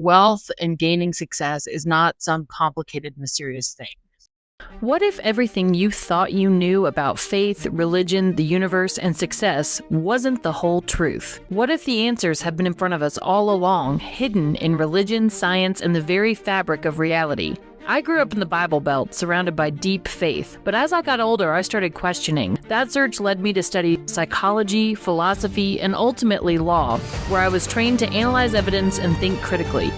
wealth and gaining success is not some complicated, mysterious thing. What if everything you thought you knew about faith, religion, the universe, and success wasn't the whole truth? What if the answers have been in front of us all along, hidden in religion, science, and the very fabric of reality? I grew up in the Bible Belt, surrounded by deep faith, but as I got older, I started questioning. That search led me to study psychology, philosophy, and ultimately law, where I was trained to analyze evidence and think critically.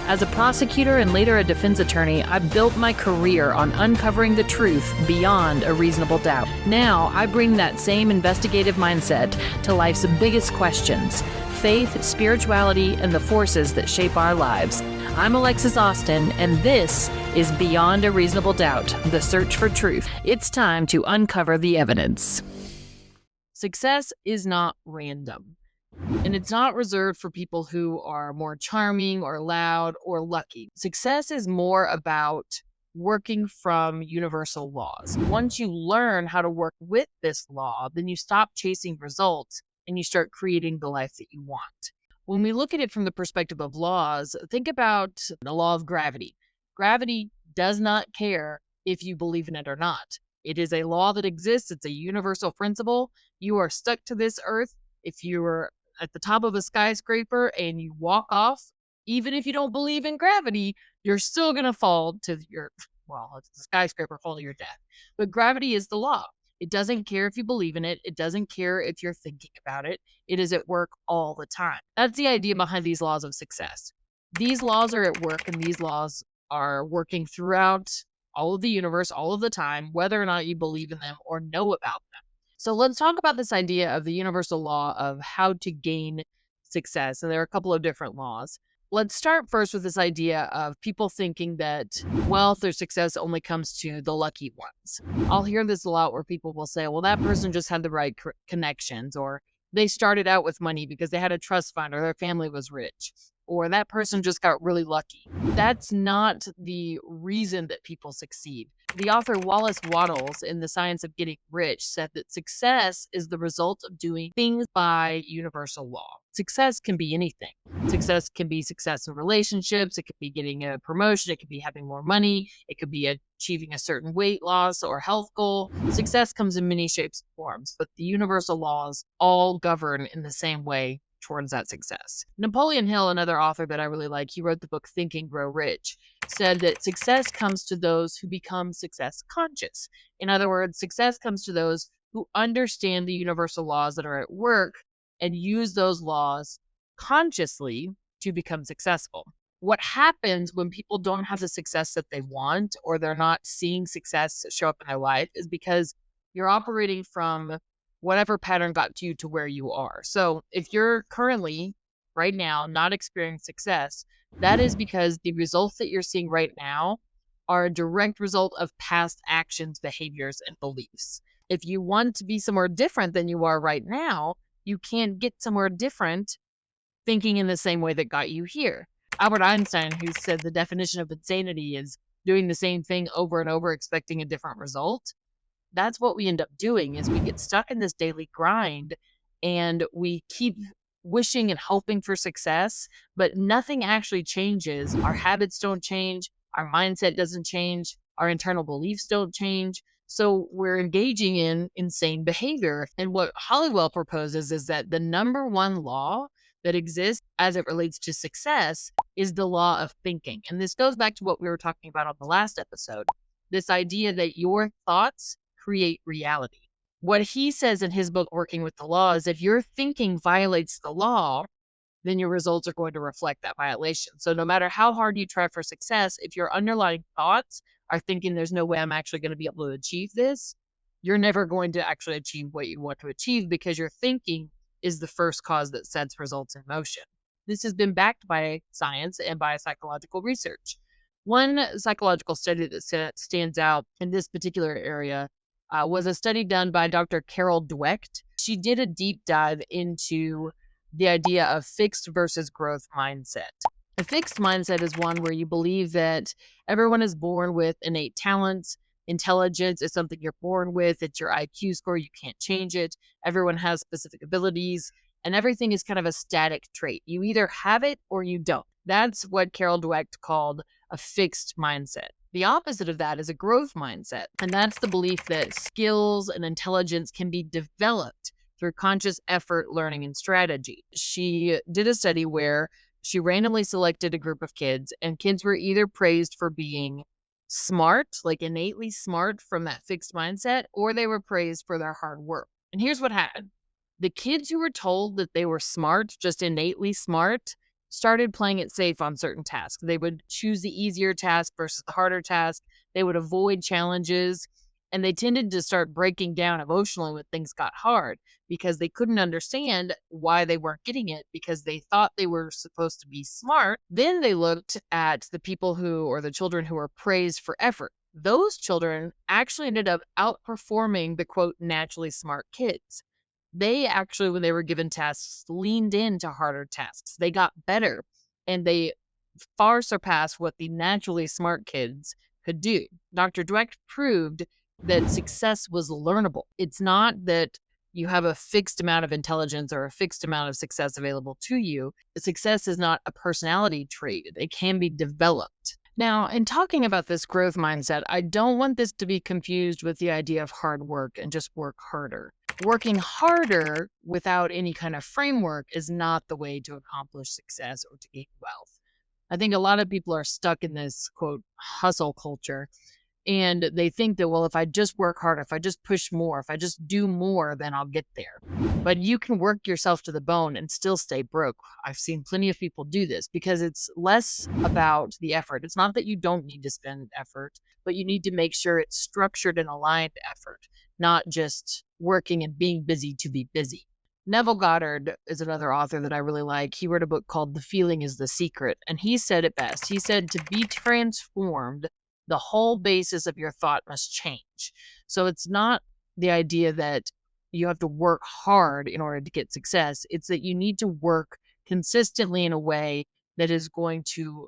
As a prosecutor and later a defense attorney, I built my career on uncovering the truth beyond a reasonable doubt. Now, I bring that same investigative mindset to life's biggest questions: faith, spirituality, and the forces that shape our lives. I'm Alexis Austin, and this is Beyond a Reasonable Doubt, the search for truth. It's time to uncover the evidence. Success is not random. And it's not reserved for people who are more charming or loud or lucky. Success is more about working from universal laws. Once you learn how to work with this law, then you stop chasing results and you start creating the life that you want. When we look at it from the perspective of laws, think about the law of gravity. Gravity does not care if you believe in it or not. It is a law that exists. It's a universal principle. You are stuck to this earth. If you are at the top of a skyscraper and you walk off, even if you don't believe in gravity, you're still going to fall to it's the skyscraper fall to your death. But gravity is the law. It doesn't care if you believe in it. It doesn't care if you're thinking about it. It is at work all the time. That's the idea behind these laws of success. These laws are at work, and these laws are working throughout all of the universe, all of the time, whether or not you believe in them or know about them. So let's talk about this idea of the universal law of how to gain success. And there are a couple of different laws. Let's start first with this idea of people thinking that wealth or success only comes to the lucky ones. I'll hear this a lot where people will say, well, that person just had the right connections, or they started out with money because they had a trust fund or their family was rich, or that person just got really lucky. That's not the reason that people succeed. The author Wallace Wattles in The Science of Getting Rich said that success is the result of doing things by universal law. Success can be anything. Success can be success in relationships. It could be getting a promotion. It could be having more money. It could be achieving a certain weight loss or health goal. Success comes in many shapes and forms, but the universal laws all govern in the same way towards that success. Napoleon Hill, another author that I really like, he wrote the book Think and Grow Rich, said that success comes to those who become success conscious. In other words, success comes to those who understand the universal laws that are at work and use those laws consciously to become successful. What happens when people don't have the success that they want, or they're not seeing success show up in their life, is because you're operating from whatever pattern got you to where you are. So if you're currently, right now, not experiencing success, that is because the results that you're seeing right now are a direct result of past actions, behaviors, and beliefs. If you want to be somewhere different than you are right now, you can't get somewhere different thinking in the same way that got you here. Albert Einstein, who said the definition of insanity is doing the same thing over and over, expecting a different result. That's what we end up doing, is we get stuck in this daily grind and we keep wishing and hoping for success, but nothing actually changes. Our habits don't change. Our mindset doesn't change. Our internal beliefs don't change. So we're engaging in insane behavior. And what Halliwell proposes is that the number one law that exists as it relates to success is the law of thinking. And this goes back to what we were talking about on the last episode, this idea that your thoughts create reality. What he says in his book, Working with the Law, is if your thinking violates the law, then your results are going to reflect that violation. So no matter how hard you try for success, if your underlying thoughts are thinking there's no way I'm actually going to be able to achieve this, you're never going to actually achieve what you want to achieve, because your thinking is the first cause that sets results in motion. This has been backed by science and by psychological research. One psychological study that stands out in this particular area was a study done by Dr. Carol Dweck. She did a deep dive into the idea of fixed versus growth mindset. A fixed mindset is one where you believe that everyone is born with innate talents. Intelligence is something you're born with. It's your IQ score. You can't change it. Everyone has specific abilities. and everything is kind of a static trait. You either have it or you don't. That's what Carol Dweck called a fixed mindset. The opposite of that is a growth mindset, and that's the belief that skills and intelligence can be developed through conscious effort, learning, and strategy. She did a study where she randomly selected a group of kids, and kids were either praised for being smart, like innately smart from that fixed mindset, or they were praised for their hard work. And here's what happened. The kids who were told that they were smart, just innately smart, started playing it safe on certain tasks. They would choose the easier task versus the harder task. They would avoid challenges, and they tended to start breaking down emotionally when things got hard because they couldn't understand why they weren't getting it because they thought they were supposed to be smart. Then they looked at the people or the children who were praised for effort. Those children actually ended up outperforming the quote, naturally smart kids. They actually, when they were given tasks, leaned into harder tasks. They got better, and they far surpassed what the naturally smart kids could do. Dr. Dweck proved that success was learnable. It's not that you have a fixed amount of intelligence or a fixed amount of success available to you. Success is not a personality trait. It can be developed. Now, in talking about this growth mindset, I don't want this to be confused with the idea of hard work and just work harder. Working harder without any kind of framework is not the way to accomplish success or to gain wealth. I think a lot of people are stuck in this, quote, hustle culture. And they think that, well, if I just work harder, if I just push more, if I just do more, then I'll get there. But you can work yourself to the bone and still stay broke. I've seen plenty of people do this because it's less about the effort. It's not that you don't need to spend effort, but you need to make sure it's structured and aligned effort, not just working and being busy to be busy. Neville Goddard is another author that I really like. He wrote a book called The Feeling is the Secret, and he said it best. He said, to be transformed, the whole basis of your thought must change. So it's not the idea that you have to work hard in order to get success. It's that you need to work consistently in a way that is going to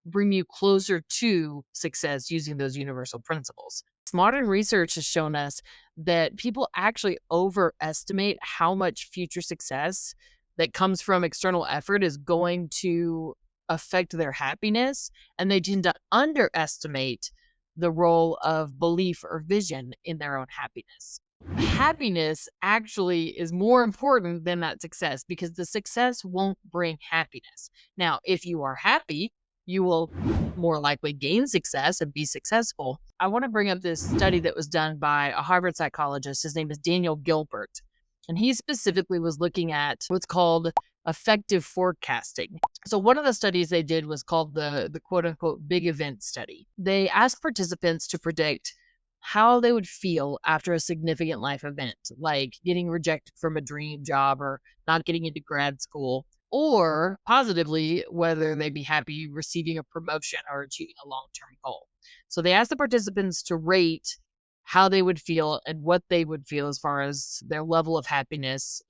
bring you closer to success using those universal principles. Modern research has shown us that people actually overestimate how much future success that comes from external effort is going to affect their happiness, and they tend to underestimate the role of belief or vision in their own happiness. Happiness actually is more important than that success because the success won't bring happiness. Now, if you are happy, you will more likely gain success and be successful. I want to bring up this study that was done by a Harvard psychologist. His name is Daniel Gilbert, and he specifically was looking at what's called effective forecasting. So one of the studies they did was called the quote unquote big event study. They asked participants to predict how they would feel after a significant life event, like getting rejected from a dream job or not getting into grad school, or positively, whether they'd be happy receiving a promotion or achieving a long-term goal. So they asked the participants to rate how they would feel and what they would feel as far as their level of happiness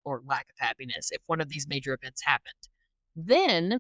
or lack of happiness if one of these major events happened. Then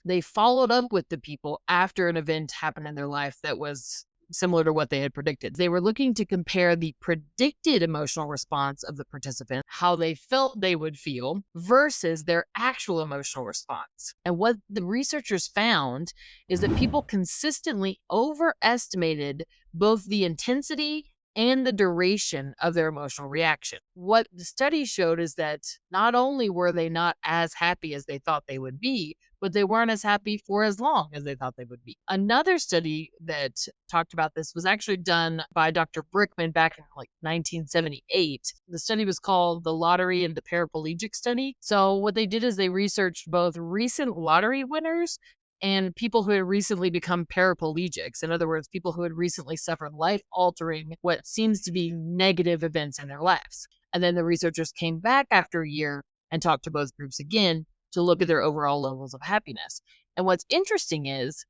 they followed up with the people after an event happened in their life that was similar to what they had predicted. They were looking to compare the predicted emotional response of the participant, how they felt they would feel, versus their actual emotional response. And what the researchers found is that people consistently overestimated both the intensity and the duration of their emotional reaction. What the study showed is that not only were they not as happy as they thought they would be, but they weren't as happy for as long as they thought they would be. Another study that talked about this was actually done by Dr. Brickman back in 1978. The study was called the Lottery and the Paraplegic Study. So what they did is they researched both recent lottery winners and people who had recently become paraplegics. In other words, people who had recently suffered life-altering, what seems to be negative events in their lives. And then the researchers came back after a year and talked to both groups again to look at their overall levels of happiness. And what's interesting is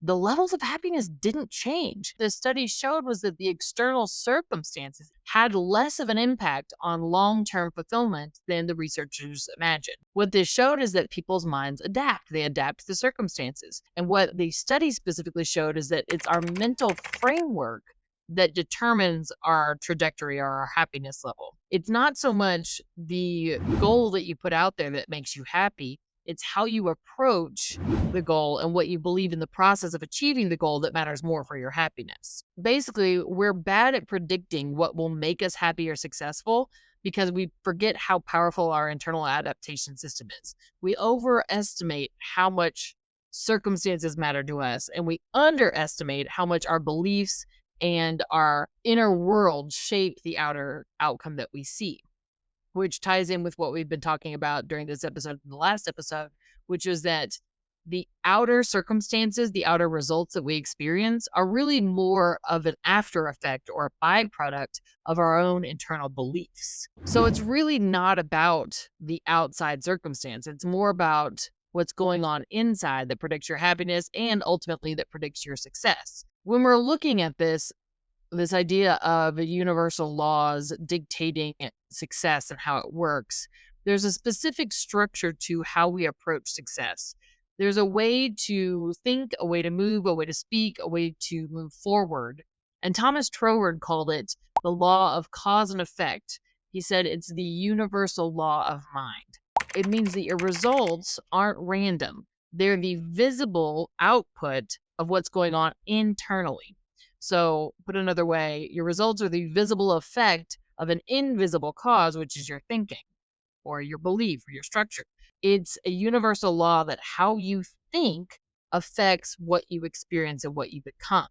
the levels of happiness didn't change. The study showed was that the external circumstances had less of an impact on long-term fulfillment than the researchers imagined. What this showed is that people's minds adapt. They adapt to the circumstances. And what the study specifically showed is that it's our mental framework that determines our trajectory or our happiness level. It's not so much the goal that you put out there that makes you happy. It's how you approach the goal and what you believe in the process of achieving the goal that matters more for your happiness. Basically, we're bad at predicting what will make us happy or successful because we forget how powerful our internal adaptation system is. We overestimate how much circumstances matter to us, and we underestimate how much our beliefs and our inner world shape the outer outcome that we see, which ties in with what we've been talking about during this episode and the last episode, which is that the outer circumstances, the outer results that we experience are really more of an after effect or a byproduct of our own internal beliefs. So it's really not about the outside circumstance. It's more about what's going on inside that predicts your happiness and ultimately that predicts your success. When we're looking at this idea of universal laws dictating success and how it works, there's a specific structure to how we approach success. There's a way to think, a way to move, a way to speak, a way to move forward. And Thomas Troward called it the law of cause and effect. He said it's the universal law of mind. It means that your results aren't random. They're the visible output of what's going on internally. So, put another way, your results are the visible effect of an invisible cause, which is your thinking or your belief or your structure. It's a universal law that how you think affects what you experience and what you become.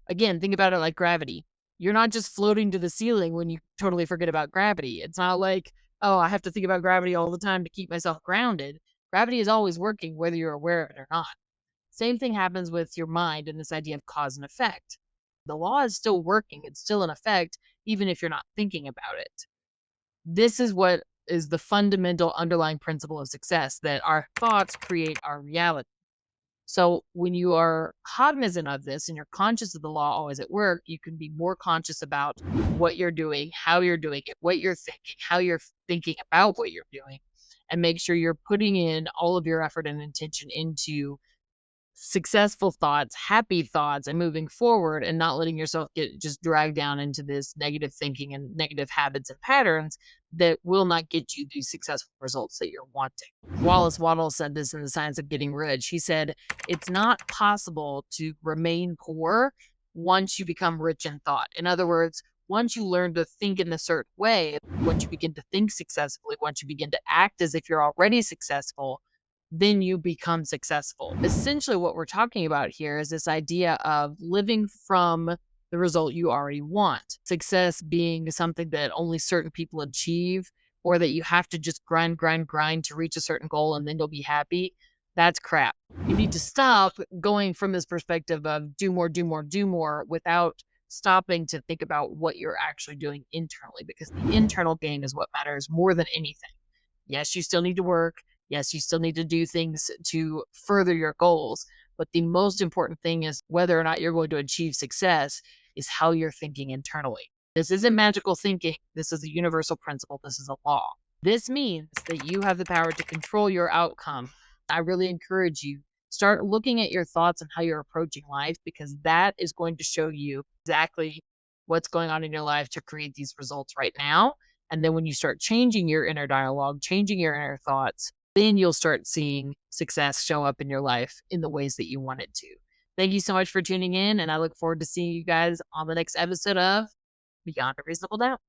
Again, think about it like gravity. You're not just floating to the ceiling when you totally forget about gravity. It's not like, oh, I have to think about gravity all the time to keep myself grounded. Gravity is always working, whether you're aware of it or not. Same thing happens with your mind and this idea of cause and effect. The law is still working. It's still in effect, even if you're not thinking about it. This is what is the fundamental underlying principle of success, that our thoughts create our reality. So when you are cognizant of this and you're conscious of the law always at work, you can be more conscious about what you're doing, how you're doing it, what you're thinking, how you're thinking about what you're doing, and make sure you're putting in all of your effort and intention into successful thoughts, happy thoughts, and moving forward, and not letting yourself get just dragged down into this negative thinking and negative habits and patterns that will not get you the successful results that you're wanting. Wallace Wattles said this in The Science of Getting Rich. He said, it's not possible to remain poor once you become rich in thought. In other words, once you learn to think in a certain way, once you begin to think successfully, once you begin to act as if you're already successful, then you become successful. Essentially, what we're talking about here is this idea of living from the result you already want. Success being something that only certain people achieve, or that you have to just grind to reach a certain goal and then you'll be happy. That's crap. You need to stop going from this perspective of do more without stopping to think about what you're actually doing internally, because the internal gain is what matters more than anything. Yes, you still need to work. Yes, you still need to do things to further your goals. But the most important thing is whether or not you're going to achieve success is how you're thinking internally. This isn't magical thinking. This is a universal principle. This is a law. This means that you have the power to control your outcome. I really encourage you, start looking at your thoughts and how you're approaching life, because that is going to show you exactly what's going on in your life to create these results right now. And then when you start changing your inner dialogue, changing your inner thoughts, then you'll start seeing success show up in your life in the ways that you want it to. Thank you so much for tuning in, and I look forward to seeing you guys on the next episode of Beyond a Reasonable Doubt.